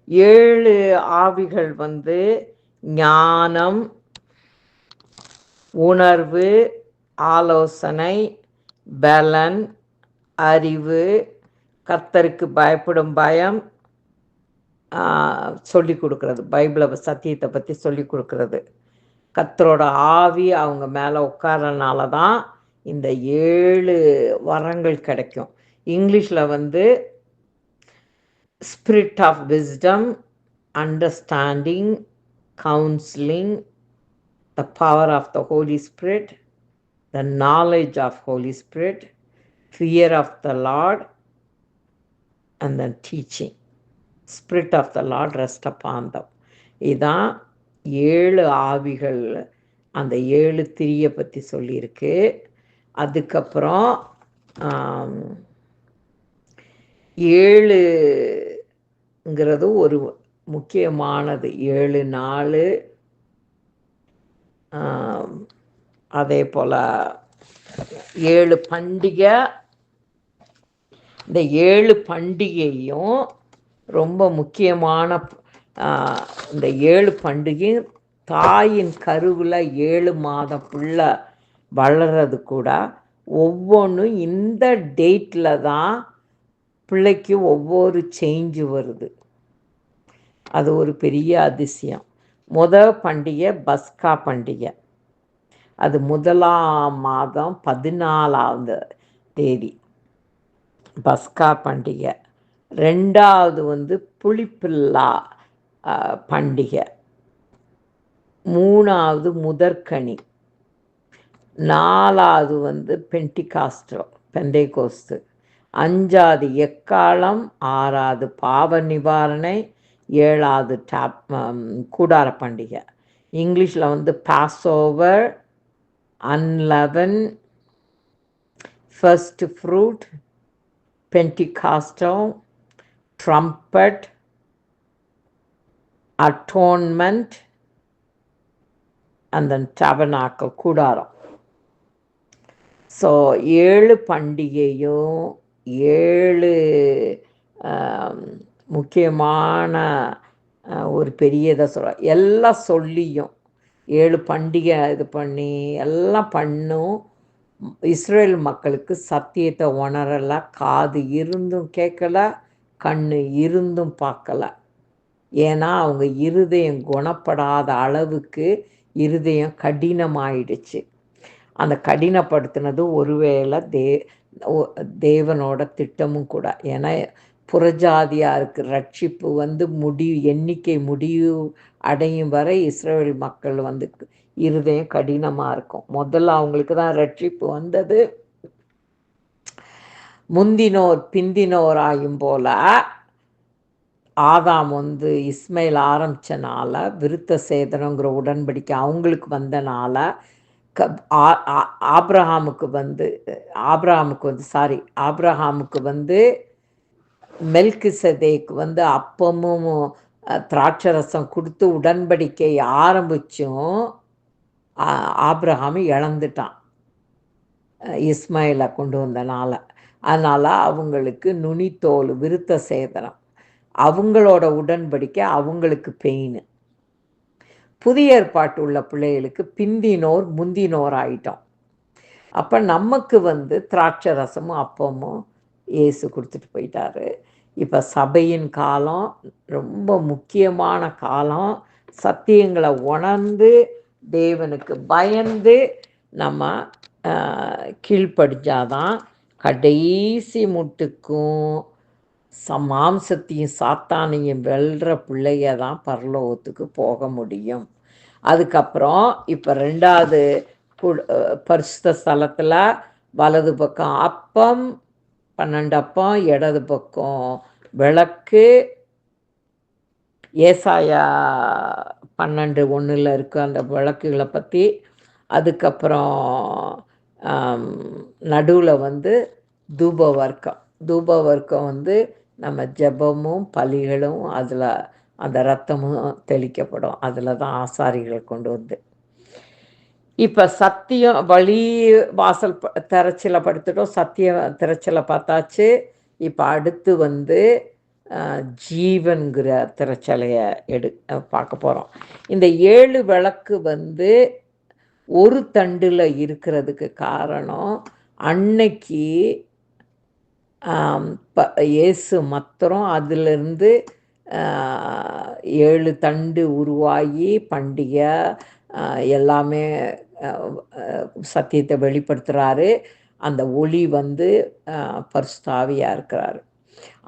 7 ஆவிகள் வந்து ஞானம், உணர்வு, ஆலோசனை, பலன், அறிவு, கர்த்தருக்கு பயப்படும் பயம் சொல்லி கொடுக்கறது. பைபிளை சத்தியத்தை பற்றி சொல்லி கொடுக்கறது. கர்த்தரோட ஆவி அவங்க மேலே உட்காரனால தான் இந்த 7 வரங்கள் கிடைக்கும். இங்கிலீஷில் வந்து spirit of wisdom, understanding, counselling, the power of the holy spirit, the knowledge of holy spirit, fear of the lord, and then teaching. Spirit of the lord rest upon them. இதுதான் 7 ஆவிகள், அந்த 7 திரியை பற்றி சொல்லியிருக்கு. அதுக்கப்புறம் 7ங்கிறது ஒரு முக்கியமானது. 7 நாள், அதே போல் 7 பண்டிகை. இந்த 7 பண்டிகையும் ரொம்ப முக்கியமான. இந்த 7 பண்டிகையும் தாயின் கருவில் 7 மாதம் பிள்ளை வளர்றது கூட ஒவ்வொன்றும் இந்த டேட்டில் தான் பிள்ளைக்கு ஒவ்வொரு சேஞ்சு வருது. அது ஒரு பெரிய அதிசயம். பண்டிகை பஸ்கா பண்டிகை. அது 1ஆம் மாதம் 14ஆவது தேதி பஸ்கா பண்டிகை. 2வது வந்து புளிப்பில்லா பண்டிகை. 3வது முதற்கனி. 4வது வந்து பெந்தைகோஸ்து. 5வது எக்காலம். 6வது பாவ நிவாரணை. 7வது கூடார பண்டிகை. இங்கிலீஷில் வந்து Passover, unleavened, first fruit, Pentecostal, trumpet, atonement, and then tabernacle, கூடாரம். ஸோ 7 பண்டிகையும் 7 முக்கியமான ஒரு பெரிய இதை எல்லாம் சொல்லியும் 7 பண்டிகை இது பண்ணி எல்லாம் பண்ணும். இஸ்ரேல் மக்களுக்கு சத்தியத்தை உணரலை. காது இருந்தும் கேட்கல, கண்ணு இருந்தும் பார்க்கல. ஏன்னா அவங்க இருதயம் குணப்படாத அளவுக்கு இருதயம் கடினமாயிடுச்சு. அந்த கடினப்படுத்தினது ஒருவேளை தேவனோட திட்டமும் கூட. ஏன்னா புறஜாதியாருக்கு ரட்சிப்பு வந்து எண்ணிக்கை முடிவு அடையும் வரை இஸ்ரேல் மக்கள் வந்து இருதயம் கடினமாக இருக்கும். முதல்ல அவங்களுக்கு தான் ரட்சிப்பு வந்தது. முந்தினோர் பிந்தினோர் ஆயும் போல ஆதாம் வந்து இஸ்மைல் ஆரம்பித்தனால விருத்த சேதனங்கிற உடன்படிக்கை அவங்களுக்கு வந்தனால ஆப்ரஹாமுக்கு வந்து மெல்கிசதேக்கு வந்து அப்பமும் திராட்சரசம் கொடுத்து உடன்படிக்கை ஆரம்பிச்சும் ஆப்ரஹாம் இழந்துட்டான் இஸ்மாயிலை கொண்டு வந்தனால. அதனால் அவங்களுக்கு நுனித்தோல் விருத்த சேதனம், அவங்களோட உடன்படிக்கை அவங்களுக்கு பெயின். புதிய ஏற்பாட்டு உள்ள பிள்ளைகளுக்கு பிந்தினோர் முந்தினோர் ஆயிட்டோம். அப்போ நமக்கு வந்து திராட்சரசமும் அப்பமும் இயேசு கொடுத்துட்டு போயிட்டாரு. இப்போ சபையின் காலம் ரொம்ப முக்கியமான காலம். சத்தியங்களை உணர்ந்து தேவனுக்கு பயந்து நம்ம கீழ்ப்படிஞ்சாதான் கடைசி முட்டுக்கும் மாம்சத்தையும் சாத்தானையும் வெல்ற பிள்ளைய தான் பரலோகத்துக்கு போக முடியும். அதுக்கப்புறம் இப்போ 2வது பரிசுத்த ஸ்தலத்தில் வலது பக்கம் அப்பம், 12 அப்பம், இடது பக்கம் விளக்கு. ஏசாயா 12:1 இருக்கு அந்த விளக்குகளை பற்றி. அதுக்கப்புறம் நடுவில் வந்து தூப வர்க்கம் வந்து நம்ம ஜெபமும் பலிகளும் அதில் அந்த ரத்தமும் தெளிக்கப்படும். அதில் தான் ஆசாரிகள் கொண்டு வந்து. இப்போ சத்தியம் வழி வாசல் திரைச்சலை படுத்துட்டோம். சத்திய திரைச்சலை பார்த்தாச்சு. இப்போ அடுத்து வந்து ஜீவன்கிற திரைச்சலையை பார்க்க போகிறோம். இந்த 7 விளக்கு ஒரு தண்டில் இருக்கிறதுக்கு காரணம், அன்னைக்கு இயேசு மாத்திரம் அதிலிருந்து 7 தண்டு உருவாகி பண்டிகை எல்லாமே சத்தியத்தை வெளிப்படுத்துகிறாரு. அந்த ஒளி பரிசுத்த ஆவியாக இருக்கிறாரு.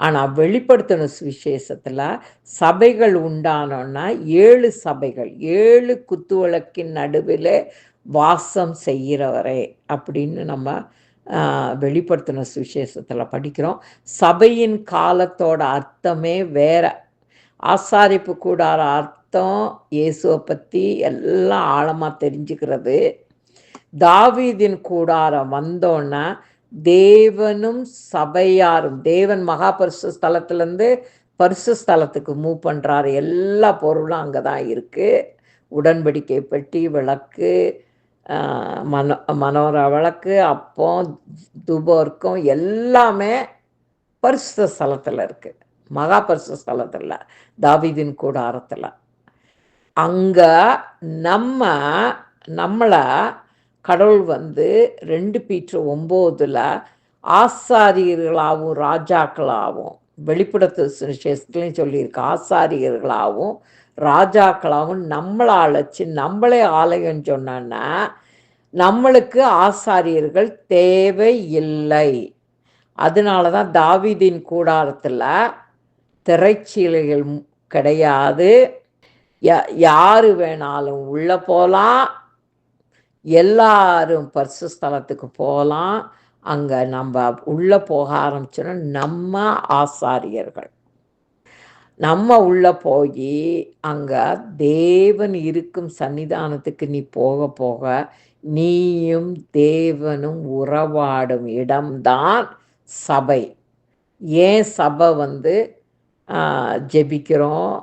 ஆனால் வெளிப்படுத்தின சுவிசேஷத்தில் சபைகள் உண்டானோன்னா 7 சபைகள் 7 குத்துவிளக்கின் நடுவில் வாசம் செய்கிறவரே அப்படின்னு நம்ம வெளிப்படுத்தின சுவிசேஷத்தில் படிக்கிறோம். சபையின் காலத்தோட அர்த்தமே வேற. ஆசாரிப்பு கூடார அர்த்தம் இயேசுவை பற்றி எல்லாம் ஆழமாக தெரிஞ்சுக்கிறது. தாவீதின் கூடாரம் வந்தோன்னா தேவனும் சபையாரும், தேவன் மகா பரிசு ஸ்தலத்திலேருந்து பரிசு ஸ்தலத்துக்கு மூவ் பண்ணுறாரு. எல்லா பொருளும் அங்கே தான் இருக்குது. உடன்படிக்கை பெட்டி, விளக்கு, மனோரா விளக்கு, அப்பம், தூபர்க்கம் எல்லாமே பரிசு ஸ்தலத்தில் இருக்குது. மகா பரிசு ஸ்தலத்தில், தாவீதின் கூடாரத்தில். அங்கே நம்மளை கடவுள் 2 பீட்டர் 9 ஆசாரியர்களாகவும் ராஜாக்களாகவும், வெளிப்படுத்து சுவிசேஷத்துலையும் சொல்லியிருக்கு, ஆசாரியர்களாகவும் ராஜாக்களாகவும் நம்மளை அழைச்சி நம்மளே ஆலயம் சொன்னா நம்மளுக்கு ஆசாரியர்கள் தேவையில்லை. அதனால தான் தாவீதின் கூடாரத்தில் திரைச்சீலைகள் கிடையாது. யாரு வேணாலும் உள்ளே போகலாம், எல்லாரும் பரிசு ஸ்தலத்துக்கு போகலாம். அங்கே நம்ம உள்ளே போக ஆரம்பிச்சோன்னா நம்ம ஆசாரியர்கள். நம்ம உள்ளே போய் அங்கே தேவன் இருக்கும் சன்னிதானத்துக்கு நீ போக போக நீயும் தேவனும் உறவாடும் இடம்தான் சபை. ஏன் சபை ஜெபிக்கிறோம்,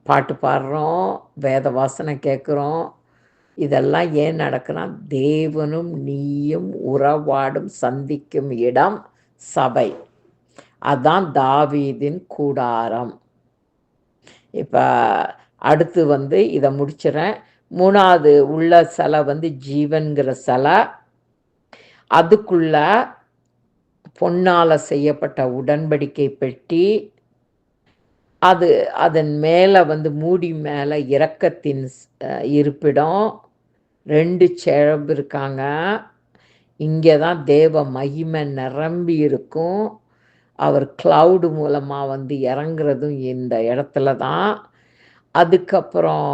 பாட்டு பாடுறோம், வேத வாசனை கேட்குறோம், இதெல்லாம் ஏன் நடக்குன்னா தேவனும் நீயும் உறவாடும் சந்திக்கும் இடம் சபை. அதான் தாவீதின் கூடாரம். இப்போ அடுத்து இதை முடிச்சிடறேன். 3வது உள்ள சிலை ஜீவன்கிற சிலை. அதுக்குள்ள பொன்னால் செய்யப்பட்ட உடன்படிக்கை பெட்டி, அதன் மேலே மூடி மேலே இரக்கத்தின் இருப்பிடம், 2 சேரப் இருக்காங்க. இங்கே தான் தேவ மகிமை நிரம்பி இருக்கும். அவர் கிளவுடு மூலமாக இறங்குறதும் இந்த இடத்துல தான். அதுக்கப்புறம்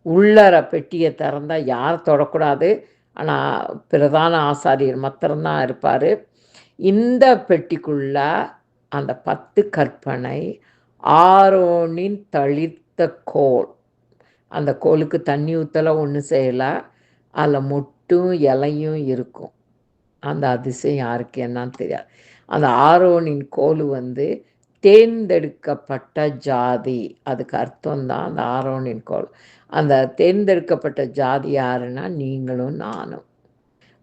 உள்ளற பெட்டியை திறந்தால் யார் தொடக்கூடாது, ஆனால் பிரதான ஆசாரியர் மாத்திரம்தான் இருப்பார். இந்த பெட்டிக்குள்ள அந்த 10 கற்பனை, ஆரோனின் தளிர்த்த கோல், அந்த கோலுக்கு தண்ணி ஊற்றலை, ஒன்றும் செய்யலை, அதில் மொட்டும் இலையும் இருக்கும். அந்த அதிசயம் யாருக்கு என்னன்னு தெரியாது. அந்த ஆரோனின் கோல் தேர்ந்தெடுக்கப்பட்ட ஜாதி, அதுக்கு அர்த்தம்தான் அந்த ஆரோனின் கோல். அந்த தேர்ந்தெடுக்கப்பட்ட ஜாதி யாருன்னா நீங்களும் நானும்.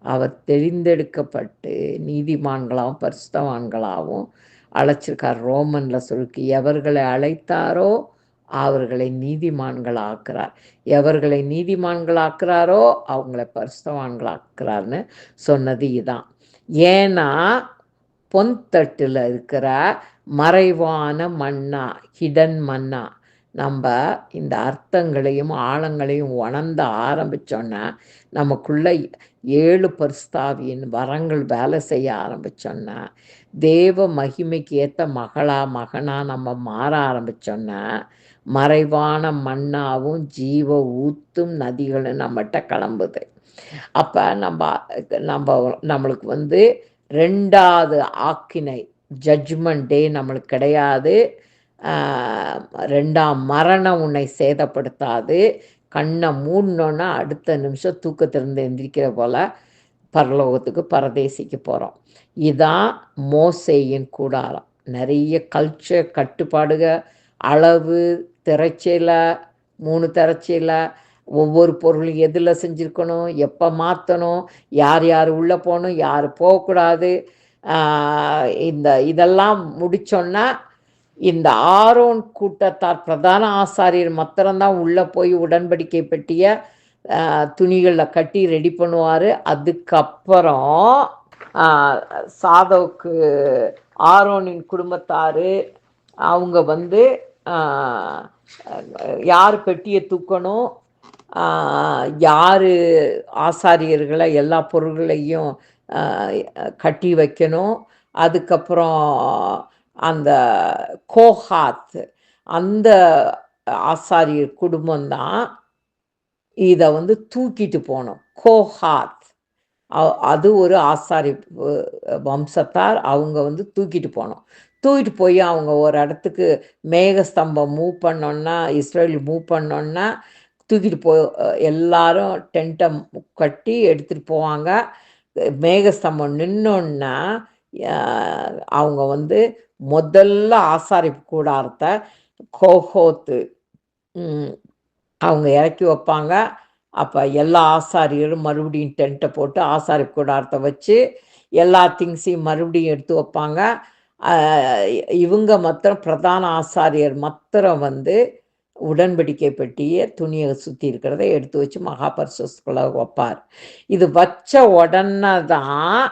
அவர் தெரிந்தெடுக்கப்பட்டு நீதிமான்களாகவும் பரிசுத்தவான்களாகவும் அழைச்சிருக்கார். ரோமனில் சொல்லிருக்கு, எவர்களை அழைத்தாரோ அவர்களை நீதிமான்களாக்குறார், எவர்களை நீதிமான்களாக்குறாரோ அவங்கள பரிசுத்தவான்களாக்குறார்னு சொன்னது இதான். ஏன்னா பொன்தட்டில் இருக்கிற மறைவான மன்னா, ஹிடன் மன்னா, நம்ம இந்த அர்த்தங்களையும் ஆழங்களையும் உணர்ந்த ஆரம்பித்தோன்னா நமக்குள்ள 7 பரிசுத்தாவியின் வரங்கள் வேலை செய்ய ஆரம்பித்தோன்னா, தேவ மகிமைக்கு ஏற்ற மகனா நம்ம மாற ஆரம்பித்தோன்னா, மறைவான மன்னாவும் ஜீவ ஊத்தும் நதிகளும் நம்மகிட்ட கிளம்புது. அப்போ நம்மளுக்கு 2வது ஆக்கினை, ஜட்ஜ்மெண்ட் டே நம்மளுக்கு கிடையாது. 2ஆம் மரணம் உன்னை சேதப்படுத்தாது. கண்ணை மூடணுன்னா அடுத்த நிமிஷம் தூக்கத்திலிருந்து எந்திரிக்கிற போல் பரலோகத்துக்கு பரதேசிக்கு போகிறோம். இதுதான் மோசேயின் கூடாரம். நிறைய கல்ச்சர் கட்டுப்பாடுகள், அளவு, திரைச்சீல, 3 திரைச்சீல, ஒவ்வொரு பொருளும் எதில் செஞ்சுருக்கணும், எப்போ மாற்றணும், யார் உள்ளே போகணும், யார் போகக்கூடாது, இதெல்லாம் முடிச்சோன்னா இந்த ஆரோன் கூட்டத்தார் பிரதான ஆசாரியர் மாத்திரம்தான் உள்ளே போய் உடன்படிக்கை பெட்டிய துணிகளில் கட்டி ரெடி பண்ணுவார். அதுக்கப்புறம் சாதோக்கு ஆரோனின் குடும்பத்தார் அவங்க வந்து யார் பெட்டியை தூக்கணும், யார் ஆசாரியர்களை எல்லா பொருள்களையும் கட்டி வைக்கணும். அதுக்கப்புறம் அந்த கோஹாத் அந்த ஆசாரியர் குடும்பம்தான் இதை வந்து தூக்கிட்டு போனோம். கோஹாத் அது ஒரு ஆசாரி வம்சத்தார். அவங்க வந்து தூக்கிட்டு போனோம். தூக்கிட்டு போய் அவங்க ஒரு இடத்துக்கு மேகஸ்தம்பம் மூவ் பண்ணோன்னா, இஸ்ரேல் மூவ் பண்ணோன்னா தூக்கிட்டு எல்லாரும் டென்ட்டை கட்டி எடுத்துகிட்டு போவாங்க. மேகஸ்தம்பம் நின்னோன்னா அவங்க வந்து முதல்ல ஆசாரிப்பு கூடாரத்தை கோஹோத்து அவங்க இறக்கி வைப்பாங்க. அப்போ எல்லா ஆசாரியரும் மறுபடியும் டென்ட்டை போட்டு ஆசாரிப்பு கூடாரத்தை வச்சு எல்லா திங்ஸையும் மறுபடியும் எடுத்து வைப்பாங்க. இவங்க மாத்திரம் பிரதான ஆசாரியர் மாத்திரம் வந்து உடன்படிக்கை பெட்டியை துணியை சுற்றி இருக்கிறத எடுத்து வச்சு மகாபரிசுக்குள்ள வைப்பார். இது வச்ச உடனே தான்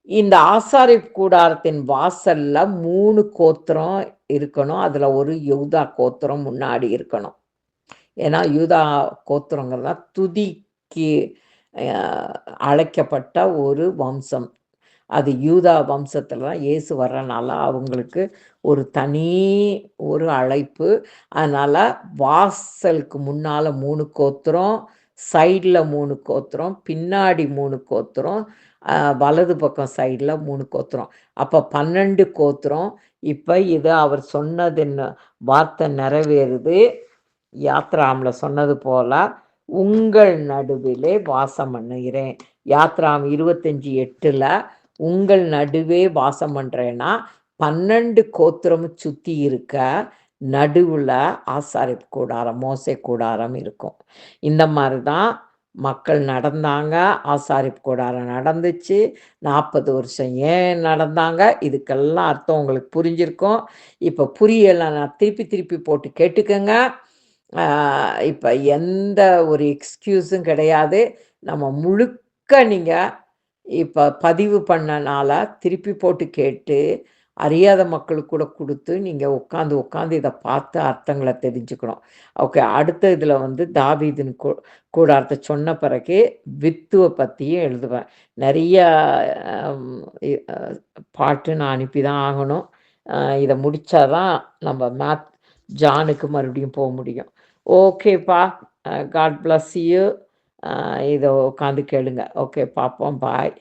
இந்த ஆசாரிப்பு கூடாரத்தின் வாசல்ல 3 கோத்திரம் இருக்கணும். அதில் ஒரு யூதா கோத்திரம் முன்னாடி இருக்கணும். ஏன்னா யூதா கோத்திரங்கிறதா துதிக்கு அழைக்கப்பட்ட ஒரு வம்சம். அது யூதா வம்சத்தில் தான் இயேசு வர்றனால அவங்களுக்கு ஒரு தனி ஒரு அழைப்பு. அதனால் வாசலுக்கு முன்னால் 3 கோத்திரம், சைடில் 3 கோத்திரம், பின்னாடி 3 கோத்திரம், வலது பக்கம் சைடில் 3 கோத்திரம். அப்போ 12 கோத்திரம். இப்போ இது அவர் சொன்னதுன்னு வார்த்தை நிறைவேறுது. யாத்ராமில் சொன்னது போல உங்கள் நடுவிலே வாசம் பண்ணுகிறேன். யாத்ராம் 25:8 உங்கள் நடுவே வாசம் பண்ணுறேன்னா 12 கோத்திரமும் சுற்றி இருக்க நடுவில் ஆசாரிப்பு கூடாரம், மோசே கூடாரம் இருக்கும். இந்த மாதிரி தான் மக்கள் நடந்தாங்க. ஆசாரிப்பு கூடாரம் நடந்துச்சு. 40 வருஷம் ஏன் நடந்தாங்க, இதுக்கெல்லாம் அர்த்தம் உங்களுக்கு புரிஞ்சிருக்கும். இப்போ புரியலை, நான் திருப்பி போட்டு கேட்டுக்கோங்க. இப்போ எந்த ஒரு எக்ஸ்கியூஸும் கிடையாது. நம்ம முழுக்க நீங்கள் இப்போ பதிவு பண்ணனால திருப்பி போட்டு கேட்டு அறியாத மக்களுக்கு கூட கொடுத்து நீங்கள் உட்காந்து இதை பார்த்து அர்த்தங்களை தெரிஞ்சுக்கணும். ஓகே, அடுத்த இதில் வந்து தாவீதின் கூடாரத்தை சொன்ன பிறகு வித்துவை பற்றியும் எழுதுவேன். நிறைய பாட்டு நான் அனுப்பி தான் ஆகணும். இதை முடித்தாதான் நம்ம ஜானுக்கு மறுபடியும் போக முடியும். ஓகேப்பா, காட் பிளஸ் யூ. இதை உட்காந்து கேளுங்க. ஓகே, பார்ப்போம். பாய்.